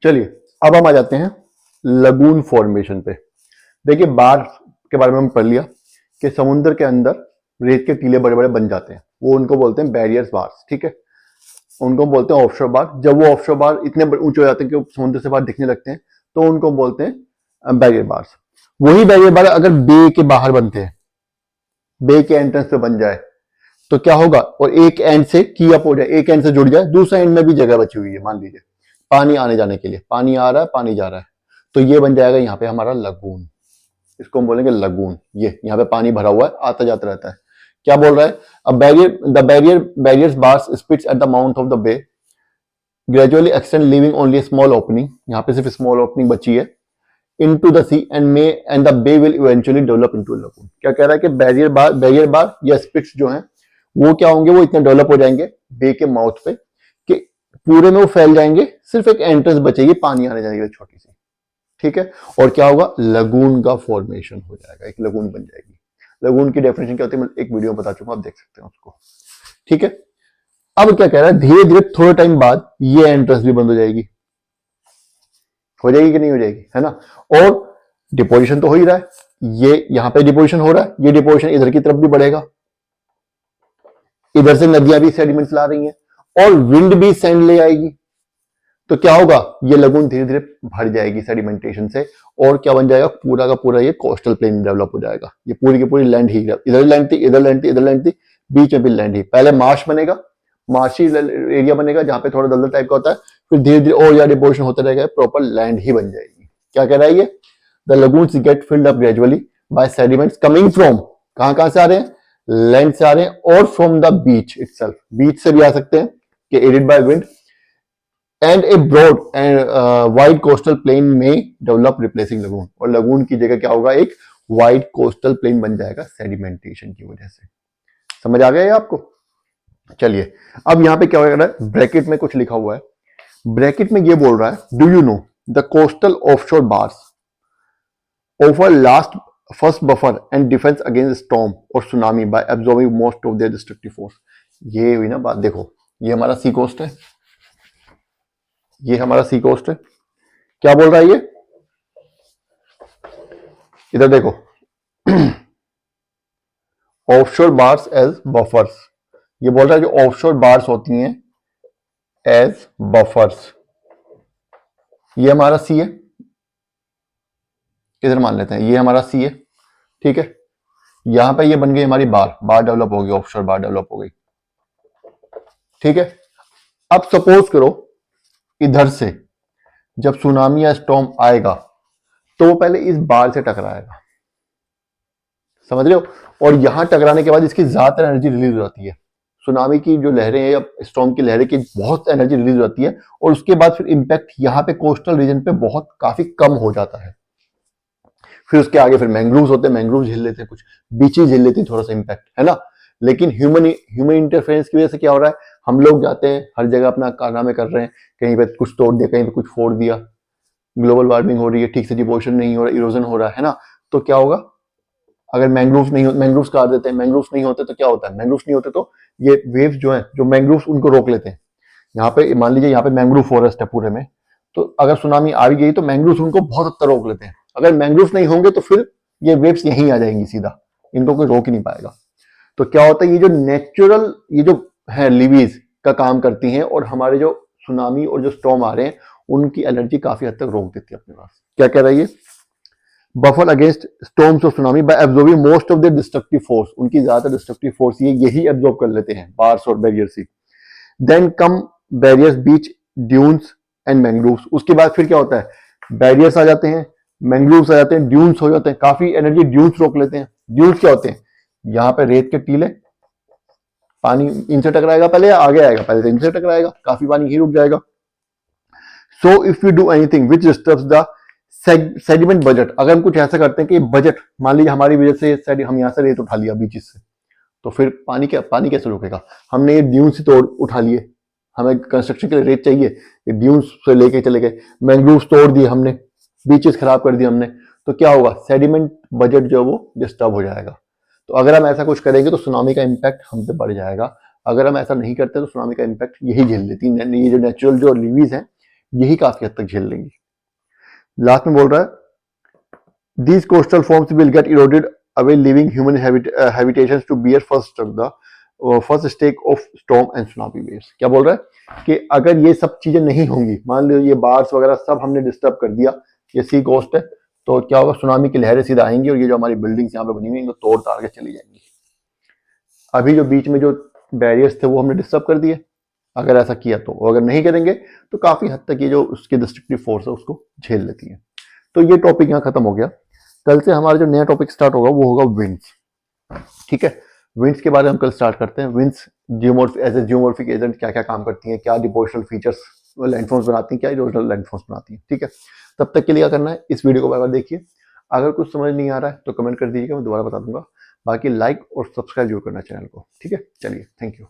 चलिए अब हम आ जाते हैं लगून फॉर्मेशन पे। देखिए बार के बारे में हम पढ़ लिया कि समुद्र के अंदर रेत के टीले बड़े बड़े बन जाते हैं, वो उनको बोलते हैं बैरियर्स बार्स। ठीक है, उनको बोलते हैं ऑफशोर बार। जब वो ऑफशोर बार इतने ऊंचे हो जाते हैं कि वो समुद्र से बाहर दिखने लगते हैं तो उनको बोलते हैं बैरियर बार्स। वही बैरियर बार अगर बे के बाहर बनते हैं, बे के एंट्रेंस पे बन जाए तो क्या होगा, और एक एंड से की अप हो जाए, एक एंड से जुड़ जाए, दूसरे एंड में भी जगह बची हुई है, मान लीजिए पानी आने जाने के लिए, पानी आ रहा है पानी जा रहा है, तो ये बन जाएगा यहाँ पे हमारा लगून। इसको हम बोलेंगे लगून। ये यहाँ पे पानी भरा हुआ है, आता जाता रहता है। क्या बोल रहा है, barriers bars spits at the mouth of the bay gradually extend leaving only small opening, यहाँ पे सिर्फ स्मॉल ओपनिंग बची है, into the sea and the bay will eventually develop into a lagoon। क्या कह रहा है कि बैरियर बार या स्पिट्स जो हैं वो क्या होंगे, वो इतने डेवलप हो जाएंगे बे के माउथ पे कि पूरे में वो फैल जाएंगे, सिर्फ एक एंट्रेंस बचेगी पानी आने जाने की छोटी सी। ठीक है, और क्या होगा, लगून का फॉर्मेशन हो जाएगा, एक लगून बन जाएगी। लगून की डेफिनेशन क्या होती है मैं एक वीडियो में बता चुका हूं, आप देख सकते हैं उसको। ठीक है, अब क्या कह रहा है, धीरे धीरे थोड़े टाइम बाद ये एंट्रेंस भी बंद हो जाएगी कि नहीं हो जाएगी, है ना। और डिपोजिशन तो हो ही रहा है, ये यहां पे डिपोजिशन हो रहा है, ये डिपोजिशन इधर की तरफ भी बढ़ेगा, इधर से नदियां भी सेडिमेंट्स ला रही हैं और विंड भी सैंड ले आएगी, तो क्या होगा, ये लगून धीरे धीरे भर जाएगी सेडिमेंटेशन से, और क्या बन जाएगा, पूरा का पूरा ये कोस्टल प्लेन डेवलप हो जाएगा। ये पूरी की पूरी लैंड ही, इधर लैंड थी, इधर लैंड थी, इधर लैंड थी, बीच में भी लैंड ही। पहले मार्श बनेगा, मार्शी एरिया बनेगा जहां पे थोड़ा दलदल टाइप का होता है, फिर धीरे धीरे और ज्यादा डिपोजिशन होता रहेगा, प्रॉपर लैंड ही बन जाएगी। क्या कह रहा है ये, the lagoons get filled up gradually by sediments coming from, कहां से आ रहे हैं, लैंड से आ रहे हैं, और from the beach itself, beach से भी आ सकते हैं कि added by wind, and a broad and wide coastal plain में डेवलप रिप्लेसिंग लगून, और लगून की जगह क्या होगा, एक वाइड कोस्टल प्लेन बन जाएगा सेडिमेंटेशन की वजह से। समझ आ गया ये आपको। चलिए अब यहां पे क्या हो रहा है, ब्रैकेट में कुछ लिखा हुआ है, ब्रैकेट में ये बोल रहा है, do you know the coastal offshore bars offer last first buffer and defence against storm और tsunami by absorbing most of their destructive force. ये हुई ना बात, देखो ये हमारा सी कोस्ट है, ये हमारा सी कोस्ट है। क्या बोल रहा है ये, इधर देखो, ऑफशोर बार्स एज बफर्स, ये बोल रहा है जो ऑफशोर बार्स होती हैं एज बफर्स, ये हमारा सी है, इधर मान लेते हैं ये हमारा सी है। ठीक है, यहां पे ये बन गई हमारी बार डेवलप हो गई, ऑफशोर बार डेवलप हो गई। ठीक है, अब सपोज करो इधर से जब सुनामी या स्टॉर्म आएगा तो वो पहले इस बार से टकराएगा, समझ रहे हो, और यहां टकराने के बाद इसकी ज्यादातर एनर्जी रिलीज हो जाती है, सुनामी की जो लहरें हैं या स्टॉर्म की लहरें की बहुत एनर्जी रिलीज हो जाती है, और उसके बाद फिर इंपैक्ट यहाँ पे कोस्टल रीजन पे बहुत काफी कम हो जाता है। फिर उसके आगे फिर मैंग्रोव्स होते हैं, मैंग्रोव्स झेल लेते हैं, कुछ बीचेस झेल लेती हैं थोड़ा सा इंपैक्ट, है ना। लेकिन ह्यूमन इंटरफेरेंस की वजह से क्या हो रहा है, हम लोग जाते हैं हर जगह अपना कारनामे कर रहे हैं, कहीं पे कुछ तोड़ दिया, कहीं पे कुछ फोड़ दिया, ग्लोबल वार्मिंग हो रही है, ठीक से डिपोजिशन नहीं हो रहा, इरोजन हो रहा है ना। तो क्या होगा, अगर मैंग्रोव्स नहीं, मैंग्रोव्स काट देते हैं, मैंग्रोव्स नहीं होते तो क्या होता है, मैंग्रोव्स नहीं होते तो ये वेव्स जो है, जो मैंग्रोव्स उनको रोक लेते हैं। यहाँ पे मान लीजिए यहाँ पे मैंग्रोव फॉरेस्ट है पूरे में, तो अगर सुनामी आ भी गई तो मैंग्रोव्स उनको बहुत हद तक रोक लेते हैं। अगर मैंग्रोव्स नहीं होंगे तो फिर ये वेव्स यहीं आ जाएंगी सीधा, इनको कोई रोक ही नहीं पाएगा। तो क्या होता है, ये जो नेचुरल, ये जो है लिवीज का काम करती हैं, और हमारे जो सुनामी और जो स्टॉर्म आ रहे हैं उनकी एनर्जी काफी हद तक रोक देती है अपने पास। क्या कह रहा है ये, बफर अगेंस्ट स्टॉर्म्स और tsunami by absorbing most of the destructive force, उनकी ज्यादा डिस्ट्रक्टिव फोर्स यही एब्जॉर्ब कर लेते हैं बार्स और बैरियर से। Then come barriers, beach, dunes and mangroves, उसके बाद फिर क्या होता है, बैरियर्स आ जाते हैं, मैंग्रोव्स आ जाते हैं, ड्यून्स हो जाते हैं, काफी एनर्जी ड्यून्स रोक लेते हैं। ड्यून्स क्या होते हैं, यहाँ पे रेत के टीले, पानी इनसे टकराएगा पहले या आगे आएगा, पहले तो इनसे टकराएगा, काफी पानी ही रुक जाएगा। So if you do anything which disturbs the sediment budget, अगर हम कुछ ऐसा करते हैं कि बजट, मान लीजिए हमारी वजह से हम यहाँ से रेत उठा लिया बीचेस से, तो फिर पानी कैसे रुकेगा, हमने ये ड्यून्स तोड़ उठा लिए, हमें कंस्ट्रक्शन के लिए रेत चाहिए, ये ड्यून्स से लेके चले गए, मैंग्रोव्स तोड़ दिए हमने, बीचेस खराब कर दिए हमने, तो क्या होगा, सेडिमेंट बजट जो है वो डिस्टर्ब हो जाएगा। तो अगर हम ऐसा कुछ करेंगे तो सुनामी का इम्पैक्ट हम पे बढ़ जाएगा, अगर हम ऐसा नहीं करते तो सुनामी का इम्पैक्ट यही झेल लेती है, ये जो नेचुरल जो लिवीज हैं यही काफी हद तक झेल लेंगी। लास्ट में बोल रहा है these coastal forms will get eroded away living human habitations to bear first stake of storm and tsunami waves. क्या बोल रहा है कि अगर ये सब चीजें नहीं होंगी, मान लो ये बार्स वगैरह सब हमने डिस्टर्ब कर दिया, ये सी कोस्ट है, तो क्या होगा, सुनामी की लहरें सीधा आएंगी और ये जो हमारी बिल्डिंग्स यहाँ पे बनी हुई इनको तोड़ ताड़ के चली जाएंगी। अभी जो बीच में जो बैरियर्स थे वो हमने डिस्टर्ब कर दिए, अगर ऐसा किया तो, अगर नहीं करेंगे तो काफी हद तक ये जो उसकी डिस्ट्रक्टिव फोर्स है उसको झेल लेती है। तो ये टॉपिक यहाँ खत्म हो गया। कल से हमारा जो नया टॉपिक स्टार्ट होगा वो होगा विंड्स। ठीक है, विंड्स के बारे में हम कल स्टार्ट करते हैं। Winds as a geomorphic agent क्या क्या काम करती हैं, क्या डिपोजिशनल फीचर्स लैंडफॉर्म्स बनाती हैं, क्या इरोजनल लैंडफॉर्म्स बनाती हैं। ठीक है, तब तक के लिए क्या करना है, इस वीडियो को बार बार देखिए। अगर कुछ समझ नहीं आ रहा है तो कमेंट कर दीजिएगा, मैं दोबारा बता दूंगा। बाकी लाइक और सब्सक्राइब जरूर करना चैनल को। ठीक है, चलिए, थैंक यू।